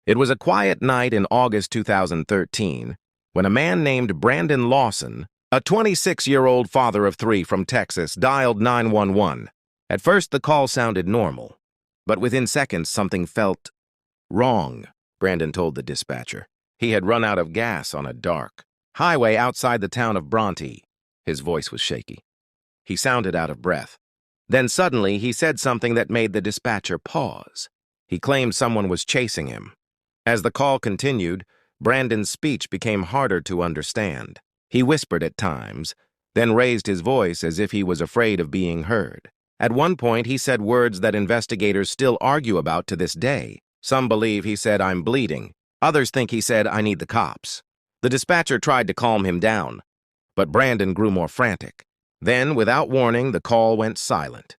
It was a quiet night in August 2013 when a man named Brandon Lawson, a 26-year-old father of three from Texas, dialed 911. At first, the call sounded normal, but within seconds, something felt wrong, Brandon told the dispatcher. He had run out of gas on a dark highway outside the town of Bronte. His voice was shaky. He sounded out of breath. Then suddenly, he said something that made the dispatcher pause. He claimed someone was chasing him. As the call continued, Brandon's speech became harder to understand. He whispered at times, then raised his voice as if he was afraid of being heard. At one point, he said words that investigators still argue about to this day. Some believe he said, "I'm bleeding." Others think he said, "I need the cops." The dispatcher tried to calm him down, but Brandon grew more frantic. Then, without warning, the call went silent.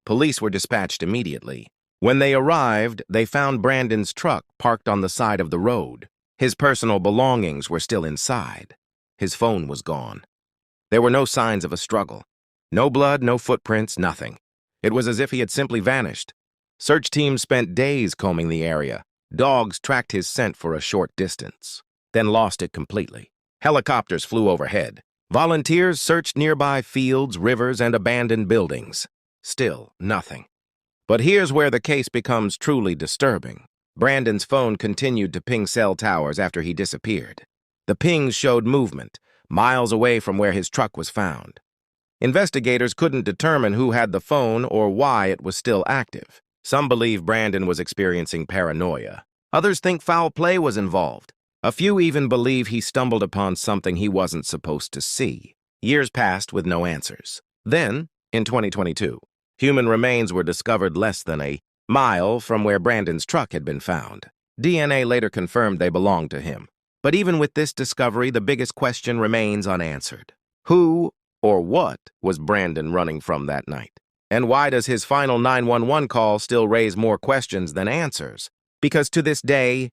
Police were dispatched immediately. When they arrived, they found Brandon's truck parked on the side of the road. His personal belongings were still inside. His phone was gone. There were no signs of a struggle. No blood, no footprints, nothing. It was as if he had simply vanished. Search teams spent days combing the area. Dogs tracked his scent for a short distance, then lost it completely. Helicopters flew overhead. Volunteers searched nearby fields, rivers, and abandoned buildings. Still, nothing. But here's where the case becomes truly disturbing. Brandon's phone continued to ping cell towers after he disappeared. The pings showed movement, miles away from where his truck was found. Investigators couldn't determine who had the phone or why it was still active. Some believe Brandon was experiencing paranoia. Others think foul play was involved. A few even believe he stumbled upon something he wasn't supposed to see. Years passed with no answers. Then, in 2022, human remains were discovered less than a mile from where Brandon's truck had been found. DNA later confirmed they belonged to him. But even with this discovery, the biggest question remains unanswered. Who or what was Brandon running from that night? And why does his final 911 call still raise more questions than answers? Because to this day,